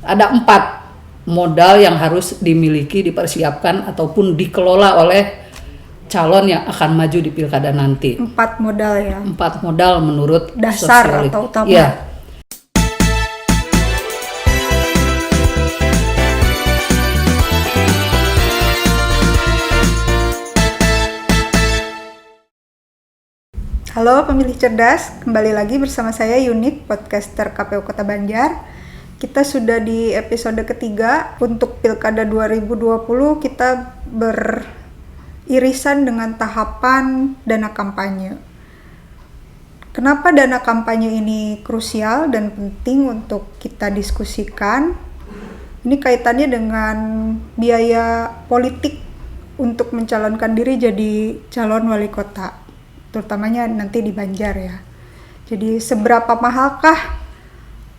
Ada 4 modal yang harus dimiliki, dipersiapkan ataupun dikelola oleh calon yang akan maju di pilkada nanti. 4 modal ya. 4 modal menurut dasar sosiologi atau utama. Ya. Halo pemilih cerdas, kembali lagi bersama saya Yunik, podcaster KPU Kota Banjar. Kita sudah di episode ketiga. Untuk Pilkada 2020 kita beririsan dengan tahapan dana kampanye. Kenapa dana kampanye ini krusial dan penting untuk kita diskusikan? Ini kaitannya dengan biaya politik untuk mencalonkan diri jadi calon wali kota, terutamanya nanti di Banjar ya. Jadi seberapa mahalkah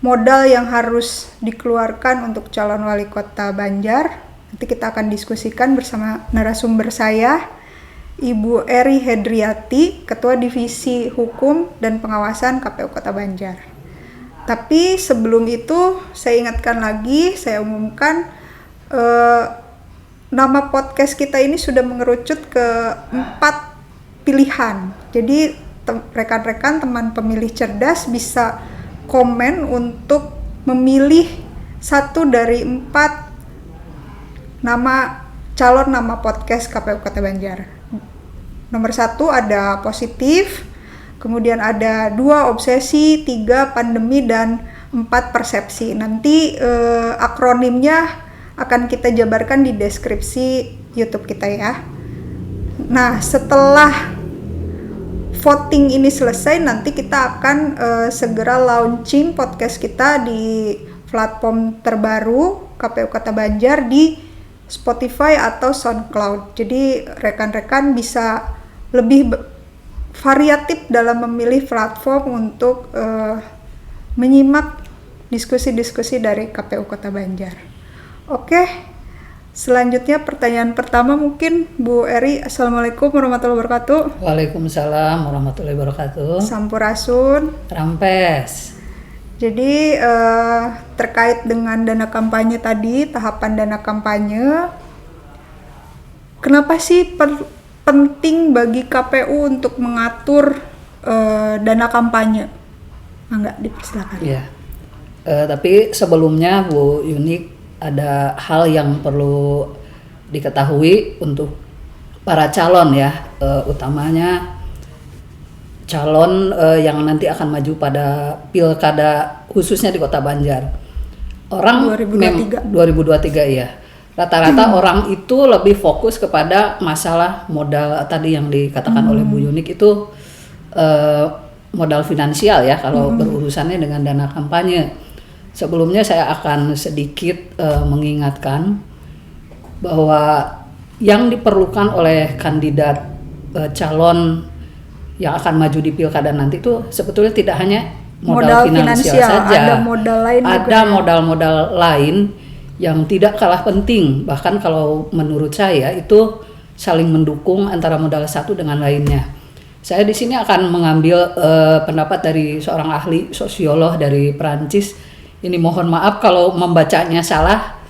modal yang harus dikeluarkan untuk calon wali kota Banjar? Nanti kita akan diskusikan bersama narasumber saya, Ibu Eri Hedriati, Ketua Divisi Hukum dan Pengawasan KPU Kota Banjar. Tapi sebelum itu saya ingatkan lagi, saya umumkan nama podcast kita ini sudah mengerucut ke 4 pilihan. Jadi rekan-rekan teman pemilih cerdas bisa komen untuk memilih satu dari 4 calon nama podcast KPU Kota Banjar. Nomor 1 ada positif, kemudian ada 2 obsesi, 3 pandemi, dan 4 persepsi. Nanti akronimnya akan kita jabarkan di deskripsi YouTube kita ya. Nah, setelah voting ini selesai, nanti kita akan segera launching podcast kita di platform terbaru KPU Kota Banjar di Spotify atau SoundCloud. Jadi rekan-rekan bisa lebih variatif dalam memilih platform untuk menyimak diskusi-diskusi dari KPU Kota Banjar. Oke. Selanjutnya pertanyaan pertama mungkin Bu Eri. Assalamualaikum warahmatullahi wabarakatuh. Waalaikumsalam warahmatullahi wabarakatuh. Sampurasun. Rampes. Jadi terkait dengan dana kampanye tadi, tahapan dana kampanye, kenapa sih penting bagi KPU untuk mengatur dana kampanye? Enggak, dipersilakan. Ya. Tapi sebelumnya Bu Yunik, ada hal yang perlu diketahui untuk para calon ya, utamanya calon yang nanti akan maju pada pilkada khususnya di Kota Banjar. Orang 2023 ya. Rata-rata orang itu lebih fokus kepada masalah modal tadi yang dikatakan oleh Bu Yunik itu modal finansial ya kalau berurusannya dengan dana kampanye. Sebelumnya saya akan sedikit mengingatkan bahwa yang diperlukan oleh kandidat calon yang akan maju di pilkada nanti itu sebetulnya tidak hanya modal finansial saja. Ada modal lain ada modal-modal lain yang tidak kalah penting. Bahkan kalau menurut saya itu saling mendukung antara modal satu dengan lainnya. Saya di sini akan mengambil pendapat dari seorang ahli sosiolog dari Perancis. Ini mohon maaf kalau membacanya salah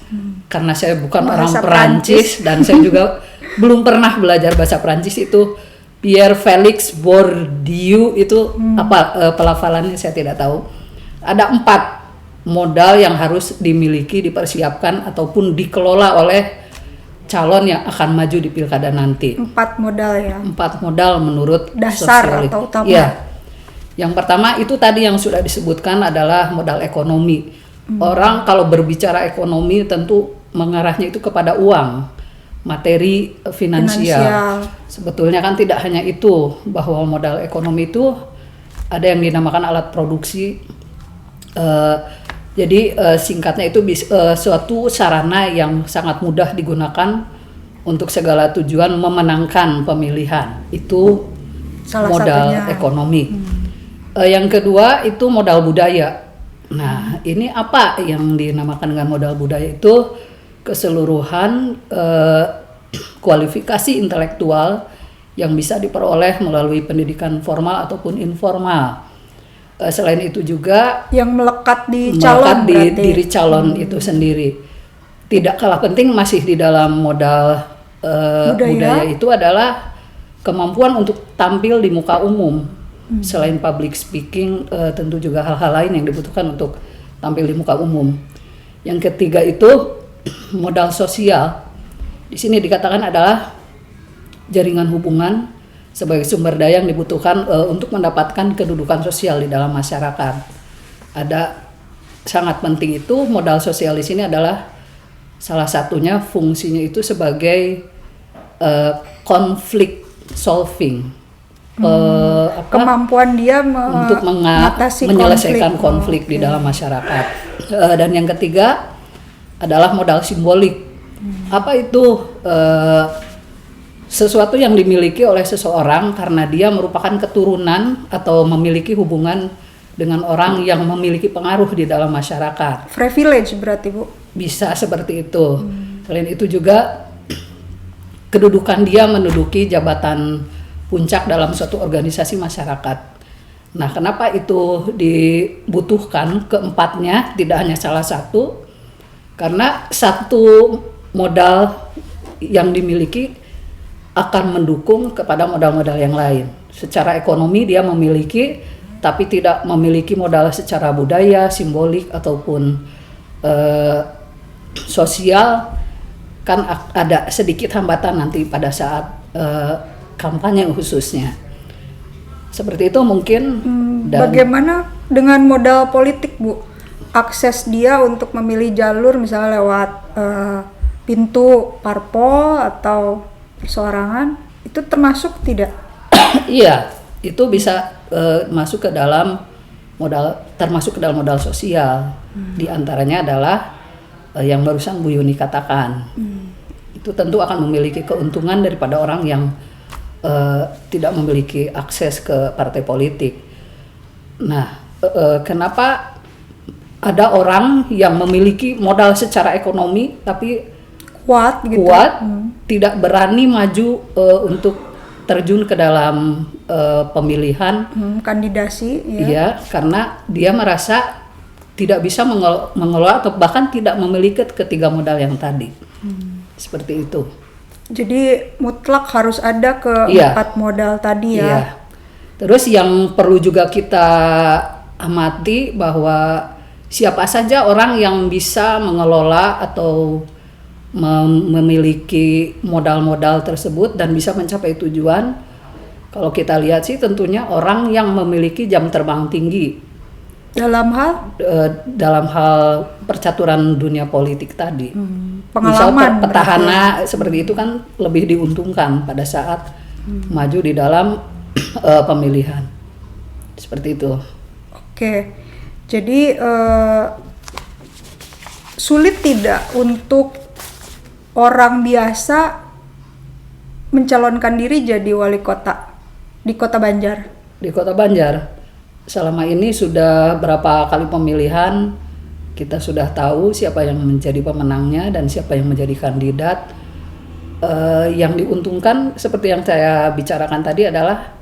karena saya bukan orang Perancis dan saya juga belum pernah belajar bahasa Perancis. Itu Pierre Félix Bourdieu itu apa pelafalannya saya tidak tahu. Ada 4 modal yang harus dimiliki, dipersiapkan ataupun dikelola oleh calon yang akan maju di pilkada nanti. 4 modal ya. 4 modal menurut dasar atau utama. Ya. Yang pertama itu tadi yang sudah disebutkan adalah modal ekonomi. Orang kalau berbicara ekonomi tentu mengarahnya itu kepada uang, materi finansial. Sebetulnya kan tidak hanya itu, bahwa modal ekonomi itu ada yang dinamakan alat produksi. Jadi singkatnya itu suatu sarana yang sangat mudah digunakan untuk segala tujuan memenangkan pemilihan. Itu salah modal satunya ekonomi. Yang kedua itu modal budaya. Nah, ini apa yang dinamakan dengan modal budaya itu? Keseluruhan kualifikasi intelektual yang bisa diperoleh melalui pendidikan formal ataupun informal. Selain itu juga yang melekat di melekat calon di berarti. diri calon itu sendiri. Tidak kalah penting masih di dalam modal budaya itu adalah kemampuan untuk tampil di muka umum. Selain public speaking, tentu juga hal-hal lain yang dibutuhkan untuk tampil di muka umum. Yang ketiga itu modal sosial. Di sini dikatakan adalah jaringan hubungan sebagai sumber daya yang dibutuhkan untuk mendapatkan kedudukan sosial di dalam masyarakat. Ada sangat penting itu modal sosial di sini adalah salah satunya fungsinya itu sebagai conflict solving. Kemampuan dia Untuk mengatasi menyelesaikan konflik di dalam masyarakat. Dan yang ketiga adalah modal simbolik. Apa itu? Sesuatu yang dimiliki oleh seseorang karena dia merupakan keturunan atau memiliki hubungan dengan orang yang memiliki pengaruh di dalam masyarakat. Privilege berarti, Bu. Bisa seperti itu. Selain itu juga kedudukan dia menduduki jabatan puncak dalam suatu organisasi masyarakat. Nah, kenapa itu dibutuhkan keempatnya, tidak hanya salah satu? Karena satu modal yang dimiliki akan mendukung kepada modal-modal yang lain. Secara ekonomi dia memiliki, tapi tidak memiliki modal secara budaya, simbolik ataupun sosial, kan ada sedikit hambatan nanti pada saat kampanye khususnya. Seperti itu mungkin. Dan bagaimana dengan modal politik, Bu? Akses dia untuk memilih jalur misalnya lewat pintu parpol atau perseorangan, itu termasuk tidak? Iya, itu bisa masuk ke dalam termasuk ke dalam modal sosial. Di antaranya adalah yang barusan Bu Yuni katakan. Itu tentu akan memiliki keuntungan daripada orang yang tidak memiliki akses ke partai politik. Nah, kenapa ada orang yang memiliki modal secara ekonomi tapi kuat, tidak berani maju untuk terjun ke dalam pemilihan kandidasi? Ya, karena dia merasa tidak bisa mengelola atau bahkan tidak memiliki ketiga modal yang tadi. Seperti itu. Jadi mutlak harus ada keempat modal tadi ya. Iya. Terus yang perlu juga kita amati bahwa siapa saja orang yang bisa mengelola atau memiliki modal-modal tersebut dan bisa mencapai tujuan. Kalau kita lihat sih tentunya orang yang memiliki jam terbang tinggi dalam hal percaturan dunia politik tadi. Pengalaman. Misal petahana seperti itu kan lebih diuntungkan pada saat maju di dalam pemilihan. Seperti itu. Oke. Jadi sulit tidak untuk orang biasa mencalonkan diri jadi wali kota di Kota Banjar? Di Kota Banjar selama ini sudah berapa kali pemilihan, kita sudah tahu siapa yang menjadi pemenangnya dan siapa yang menjadi kandidat. Yang diuntungkan seperti yang saya bicarakan tadi adalah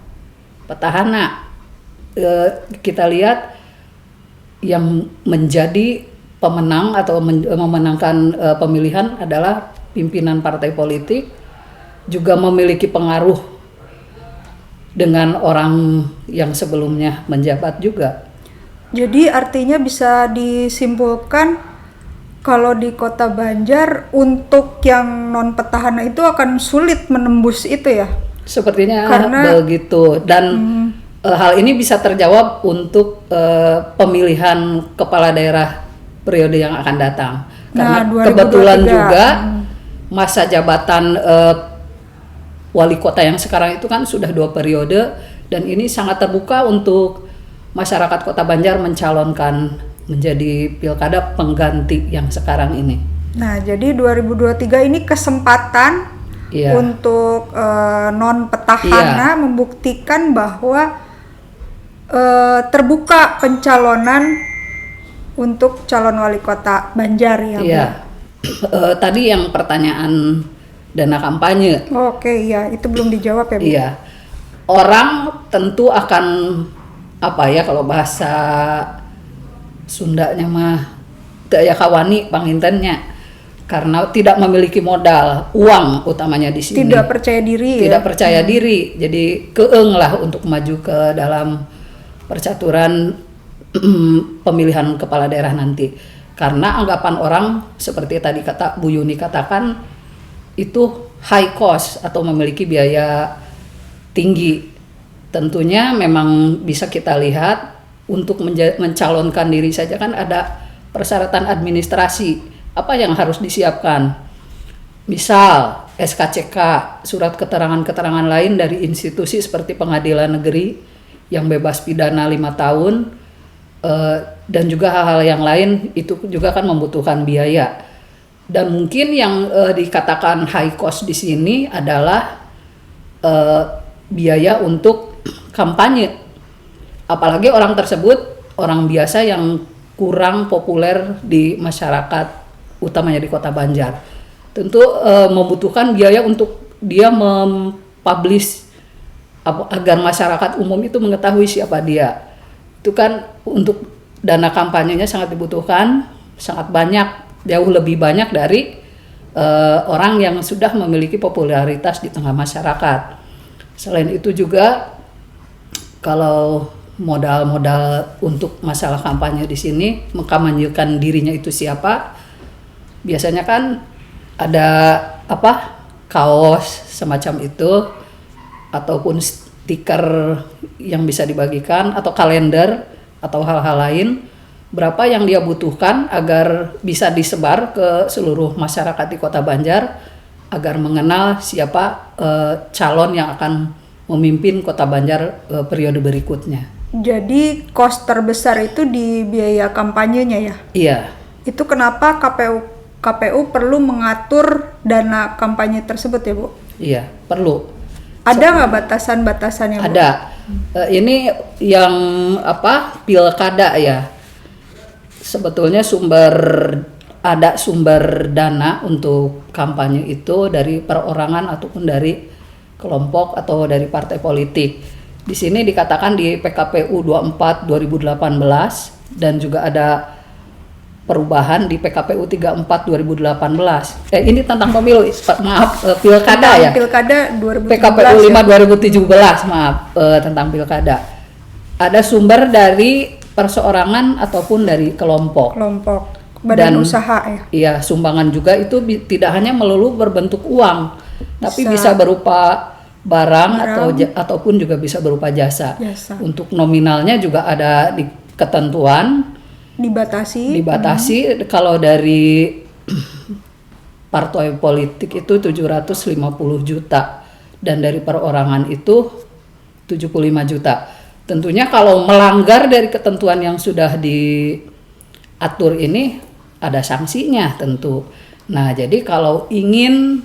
petahana. Kita lihat yang menjadi pemenang atau memenangkan pemilihan adalah pimpinan partai politik, juga memiliki pengaruh dengan orang yang sebelumnya menjabat juga. Jadi artinya bisa disimpulkan kalau di Kota Banjar untuk yang non petahana itu akan sulit menembus itu ya? Sepertinya karena, begitu. Dan hal ini bisa terjawab untuk pemilihan kepala daerah periode yang akan datang. Karena kebetulan juga masa jabatan wali kota yang sekarang itu kan sudah 2 periode, dan ini sangat terbuka untuk masyarakat Kota Banjar mencalonkan menjadi pilkada pengganti yang sekarang ini. Nah, jadi 2023 ini kesempatan untuk non petahana membuktikan bahwa terbuka pencalonan untuk calon wali kota Banjar ya. Iya. Tadi yang pertanyaan dana kampanye. Oke, iya, itu belum dijawab ya, Bu. Iya. Orang tentu akan apa ya kalau bahasa Sundanya mah daya kawani pangintennya, karena tidak memiliki modal uang utamanya di sini. Tidak percaya diri. Tidak percaya diri, jadi keeng lah untuk maju ke dalam percaturan pemilihan kepala daerah nanti. Karena anggapan orang seperti tadi kata Bu Yuni katakan itu high cost atau memiliki biaya tinggi. Tentunya memang bisa kita lihat untuk mencalonkan diri saja kan ada persyaratan administrasi apa yang harus disiapkan. Misal SKCK, surat keterangan-keterangan lain dari institusi seperti pengadilan negeri yang bebas pidana 5 tahun, dan juga hal-hal yang lain itu juga kan membutuhkan biaya. Dan mungkin yang dikatakan high cost di sini adalah biaya untuk kampanye. Apalagi orang tersebut orang biasa yang kurang populer di masyarakat, utamanya di Kota Banjar. Tentu membutuhkan biaya untuk dia mempublish agar masyarakat umum itu mengetahui siapa dia. Itu kan untuk dana kampanyenya sangat dibutuhkan, sangat banyak, jauh lebih banyak dari orang yang sudah memiliki popularitas di tengah masyarakat. Selain itu juga kalau modal-modal untuk masalah kampanye di sini mengkampanyekan dirinya itu siapa, biasanya kan ada kaos semacam itu ataupun stiker yang bisa dibagikan atau kalender atau hal-hal lain, berapa yang dia butuhkan agar bisa disebar ke seluruh masyarakat di Kota Banjar agar mengenal siapa calon yang akan memimpin Kota Banjar periode berikutnya. Jadi cost terbesar itu di biaya kampanyenya ya? Iya. Itu kenapa KPU perlu mengatur dana kampanye tersebut ya Bu? Iya, perlu. Ada nggak batasan-batasannya Bu? Ada. Ini yang pilkada ya. Sebetulnya ada sumber dana untuk kampanye itu dari perorangan ataupun dari kelompok atau dari partai politik. Di sini dikatakan di PKPU 24 2018 dan juga ada perubahan di PKPU 34 2018. Ini tentang pemilu, pilkada ya. Pilkada 2017. PKPU 5 2017, maaf, tentang pilkada. Ada sumber dari perseorangan ataupun dari kelompok. Badan usaha ya. Iya, sumbangan juga itu tidak hanya melulu berbentuk uang, tapi bisa berupa barang. Ataupun juga bisa berupa jasa. Untuk nominalnya juga ada di ketentuan dibatasi. Kalau dari partai politik itu 750 juta dan dari perorangan itu 75 juta. Tentunya kalau melanggar dari ketentuan yang sudah diatur ini ada sanksinya tentu. Nah, jadi kalau ingin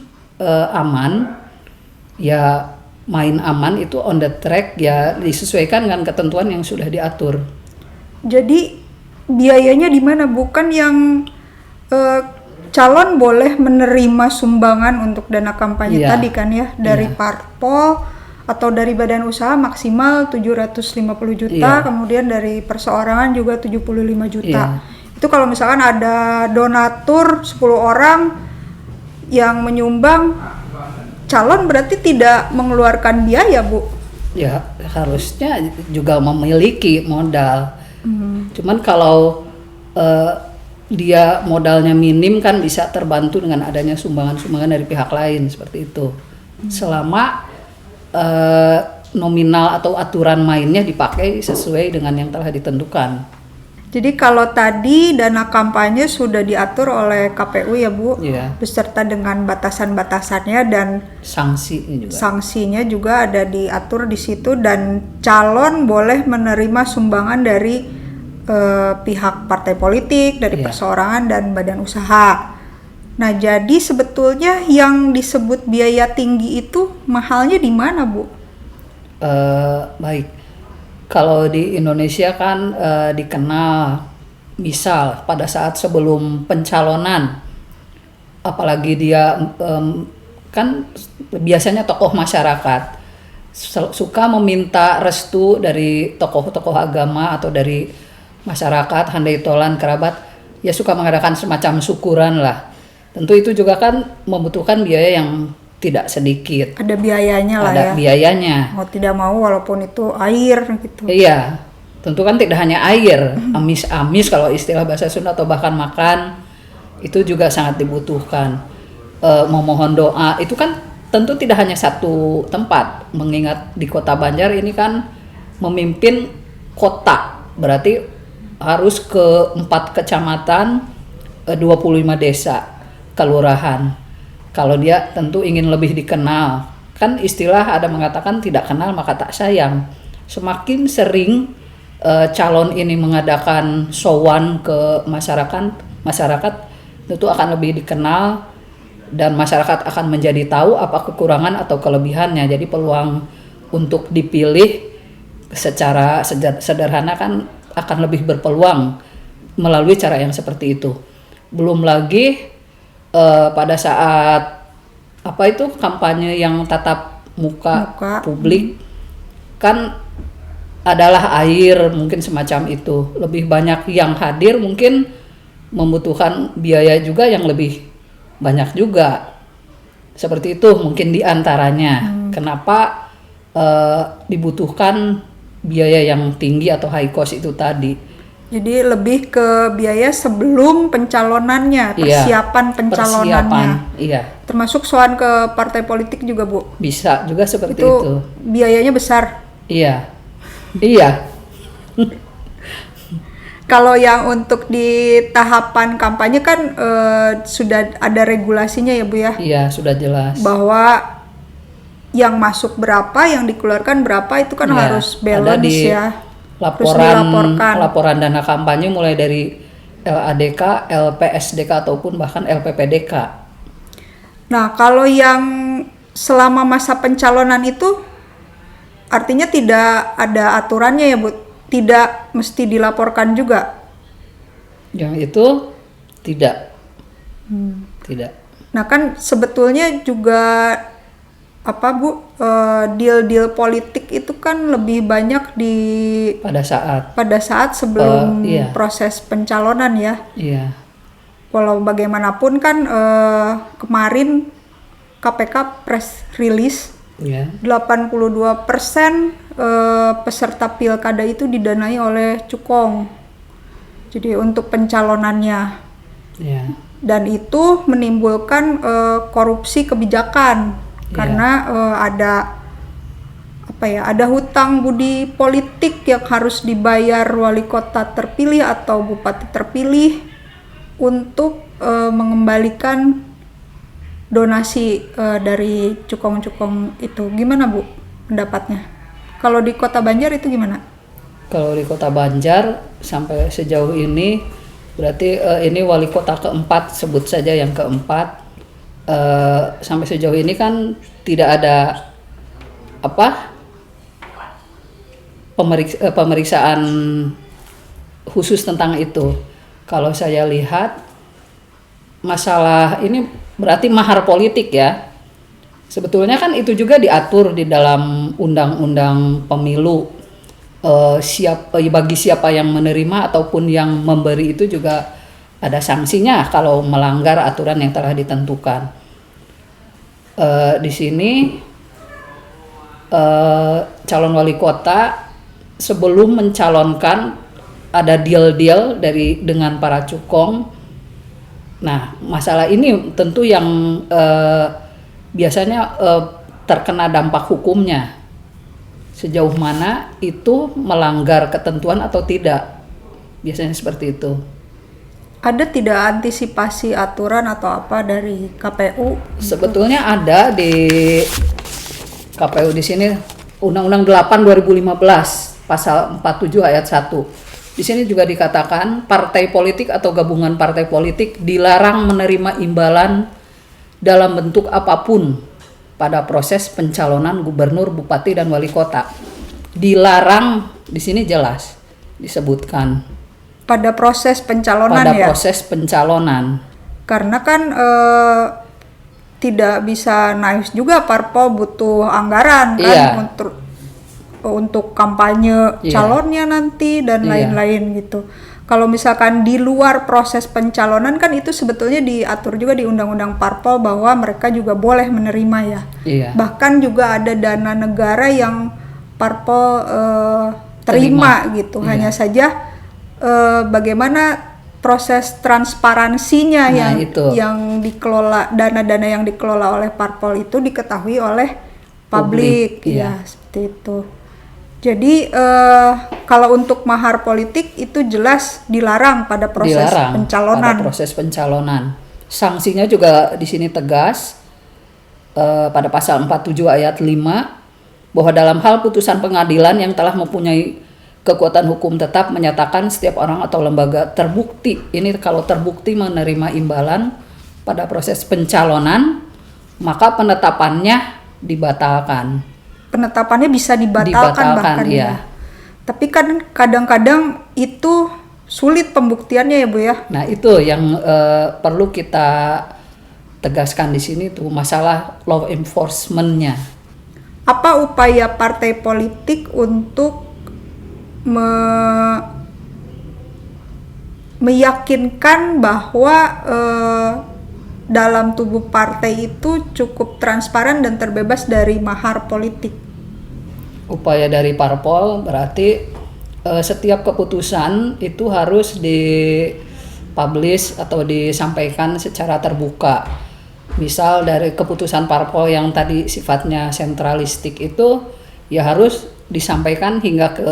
aman, ya main aman itu on the track ya disesuaikan dengan ketentuan yang sudah diatur. Jadi biayanya di mana? Bukan yang calon boleh menerima sumbangan untuk dana kampanye tadi kan ya dari parpol atau dari badan usaha maksimal 750 juta, kemudian dari perseorangan juga 75 juta. Itu kalau misalkan ada donatur 10 orang yang menyumbang, calon berarti tidak mengeluarkan biaya, Bu? Ya, harusnya juga memiliki modal. Cuman kalau dia modalnya minim kan bisa terbantu dengan adanya sumbangan-sumbangan dari pihak lain seperti itu. Selama nominal atau aturan mainnya dipakai sesuai dengan yang telah ditentukan. Jadi kalau tadi dana kampanye sudah diatur oleh KPU ya Bu, beserta dengan batasan-batasannya dan sanksinya juga ada diatur di situ, dan calon boleh menerima sumbangan dari pihak partai politik, dari perseorangan dan badan usaha. Nah, jadi sebetulnya yang disebut biaya tinggi itu mahalnya di mana, Bu? Baik. Kalau di Indonesia kan dikenal, misal pada saat sebelum pencalonan, apalagi dia kan biasanya tokoh masyarakat, suka meminta restu dari tokoh-tokoh agama atau dari masyarakat, handai tolan, kerabat, ya suka mengadakan semacam syukuran lah. Tentu itu juga kan membutuhkan biaya yang tidak sedikit. Ada biayanya lah ya. Ada biayanya. Mau tidak mau walaupun itu air gitu. Iya, tentu kan tidak hanya air, amis-amis kalau istilah bahasa Sunda atau bahkan makan, itu juga sangat dibutuhkan. Memohon doa, itu kan tentu tidak hanya satu tempat, mengingat di Kota Banjar ini kan memimpin kota, berarti harus ke 4 kecamatan, 25 desa, kelurahan. Kalau dia tentu ingin lebih dikenal, kan istilah ada mengatakan tidak kenal maka tak sayang. Semakin sering calon ini mengadakan sowan ke masyarakat tentu akan lebih dikenal dan masyarakat akan menjadi tahu apa kekurangan atau kelebihannya. Jadi peluang untuk dipilih secara sederhana kan akan lebih berpeluang melalui cara yang seperti itu. Belum lagi pada saat kampanye yang tatap muka publik kan adalah air, mungkin semacam itu. Lebih banyak yang hadir mungkin membutuhkan biaya juga yang lebih banyak juga. Seperti itu mungkin diantaranya. Kenapa dibutuhkan biaya yang tinggi atau high cost itu tadi. Jadi lebih ke biaya sebelum pencalonannya, persiapan pencalonannya. Iya. Termasuk soal ke partai politik juga, Bu. Bisa juga seperti itu. Biayanya besar. Iya. Kalau yang untuk di tahapan kampanye kan sudah ada regulasinya ya, Bu ya? Iya, sudah jelas. Bahwa yang masuk berapa, yang dikeluarkan berapa itu kan harus balance ya. Laporan dana kampanye mulai dari LADK, LPSDK ataupun bahkan LPPDK. Nah, kalau yang selama masa pencalonan itu artinya tidak ada aturannya ya, Bu? Tidak mesti dilaporkan juga? Yang itu tidak. Tidak. Nah, kan sebetulnya juga deal-deal politik itu kan lebih banyak pada saat sebelum proses pencalonan ya. Iya. Walau bagaimanapun kan kemarin KPK press release 82% peserta pilkada itu didanai oleh Cukong. Jadi untuk pencalonannya. Dan itu menimbulkan korupsi kebijakan. Karena ada hutang budi politik yang harus dibayar wali kota terpilih atau bupati terpilih untuk mengembalikan donasi dari cukong-cukong itu. Gimana, Bu, pendapatnya? Kalau di Kota Banjar itu gimana? Kalau di Kota Banjar sampai sejauh ini berarti ini wali kota keempat, sebut saja yang keempat. Sampai sejauh ini kan tidak ada pemeriksaan khusus tentang itu. Kalau saya lihat masalah ini berarti mahar politik ya. Sebetulnya kan itu juga diatur di dalam undang-undang pemilu. Bagi siapa yang menerima ataupun yang memberi itu juga ada sanksinya kalau melanggar aturan yang telah ditentukan. Di sini calon wali kota sebelum mencalonkan ada deal-deal dengan para cukong. Nah, masalah ini tentu yang biasanya terkena dampak hukumnya. Sejauh mana itu melanggar ketentuan atau tidak? Biasanya seperti itu. Ada tidak antisipasi aturan atau apa dari KPU? Sebetulnya ada di KPU di sini Undang-Undang 8 2015 pasal 47 ayat 1. Di sini juga dikatakan partai politik atau gabungan partai politik dilarang menerima imbalan dalam bentuk apapun pada proses pencalonan gubernur, bupati dan wali kota. Dilarang di sini jelas disebutkan. Pada proses pencalonan Pada proses pencalonan. Karena kan tidak bisa naif juga, parpol butuh anggaran kan Iya. untuk kampanye Iya. calonnya nanti dan Iya. lain-lain gitu. Kalau misalkan di luar proses pencalonan kan itu sebetulnya diatur juga di Undang-Undang Parpol bahwa mereka juga boleh menerima ya. Iya. Bahkan juga ada dana negara yang parpol terima gitu. Iya. Hanya saja bagaimana proses transparansinya Nah, itu. yang dikelola, dana-dana yang dikelola oleh parpol itu diketahui oleh publik. Iya. Ya, seperti itu. Jadi kalau untuk mahar politik itu jelas dilarang pada proses pencalonan. Pada proses pencalonan. Sanksinya juga di sini tegas pada pasal 47 ayat 5 bahwa dalam hal putusan pengadilan yang telah mempunyai kekuatan hukum tetap menyatakan setiap orang atau lembaga terbukti, ini kalau terbukti menerima imbalan pada proses pencalonan, maka penetapannya dibatalkan. Penetapannya bisa dibatalkan bahkan iya. ya. Tapi kan kadang-kadang itu sulit pembuktiannya ya Bu ya. Nah itu yang perlu kita tegaskan di sini tuh masalah law enforcement-nya. Apa upaya partai politik untuk meyakinkan bahwa dalam tubuh partai itu cukup transparan dan terbebas dari mahar politik? Upaya dari parpol berarti setiap keputusan itu harus dipublish atau disampaikan secara terbuka. Misal dari keputusan parpol yang tadi sifatnya sentralistik itu ya harus disampaikan hingga ke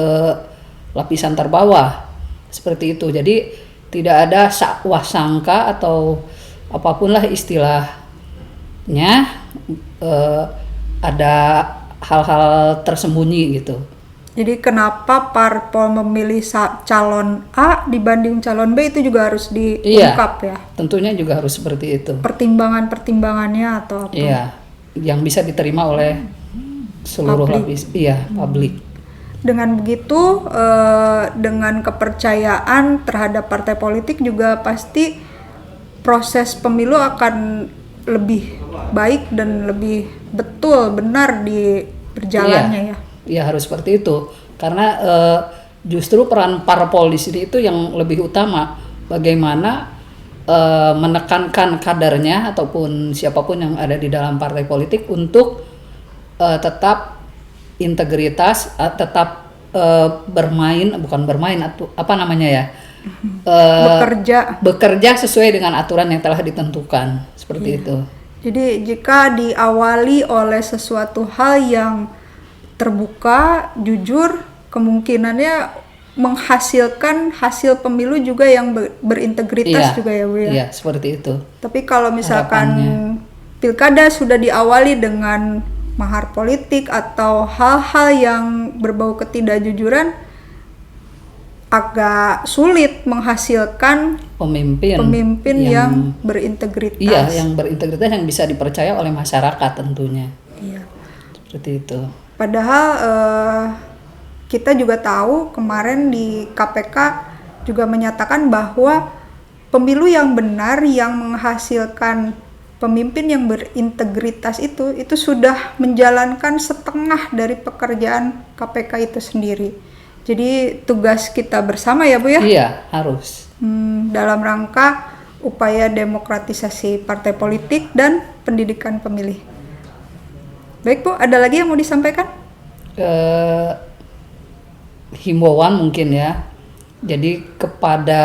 lapisan terbawah seperti itu. Jadi tidak ada sangka atau apapun lah istilahnya, ada hal-hal tersembunyi gitu. Jadi kenapa parpol memilih calon A dibanding calon B itu juga harus diungkap ya? Tentunya juga harus seperti itu. Pertimbangannya atau apa? Iya, yang bisa diterima oleh seluruh lapis, publik. Dengan begitu, dengan kepercayaan terhadap partai politik juga pasti proses pemilu akan lebih baik dan lebih benar di berjalannya ya. Iya harus seperti itu. Karena justru peran parpol di sini itu yang lebih utama. Bagaimana menekankan kadernya ataupun siapapun yang ada di dalam partai politik untuk tetap integritas, tetap bekerja sesuai dengan aturan yang telah ditentukan seperti itu. Jadi jika diawali oleh sesuatu hal yang terbuka, jujur, kemungkinannya menghasilkan hasil pemilu juga yang berintegritas juga ya Bu ya. Iya, seperti itu. Tapi kalau misalkan pilkada sudah diawali dengan mahar politik atau hal-hal yang berbau ketidakjujuran, agak sulit menghasilkan pemimpin yang berintegritas. Iya, yang berintegritas yang bisa dipercaya oleh masyarakat tentunya. Iya. Seperti itu. Padahal kita juga tahu kemarin di KPK juga menyatakan bahwa pemilu yang benar yang menghasilkan pemimpin yang berintegritas itu sudah menjalankan setengah dari pekerjaan KPK itu sendiri. Jadi tugas kita bersama ya Bu ya? Iya, harus. Dalam rangka upaya demokratisasi partai politik dan pendidikan pemilih. Baik Bu, ada lagi yang mau disampaikan? Himbauan mungkin ya. Jadi kepada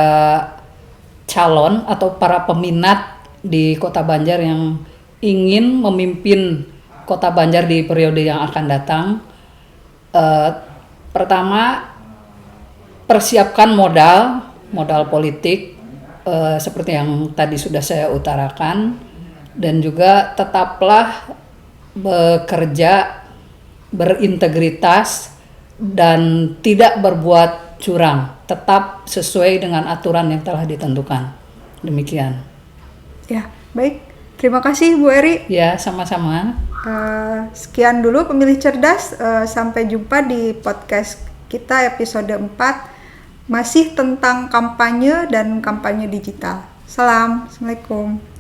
calon atau para peminat di Kota Banjar yang ingin memimpin Kota Banjar di periode yang akan datang, pertama persiapkan modal politik seperti yang tadi sudah saya utarakan, dan juga tetaplah bekerja berintegritas dan tidak berbuat curang, tetap sesuai dengan aturan yang telah ditentukan. Demikian. Ya, baik. Terima kasih Bu Eri. Ya, sama-sama. Sekian dulu Pemilih Cerdas. Sampai jumpa di podcast kita episode 4. Masih tentang kampanye dan kampanye digital. Salam. Assalamualaikum.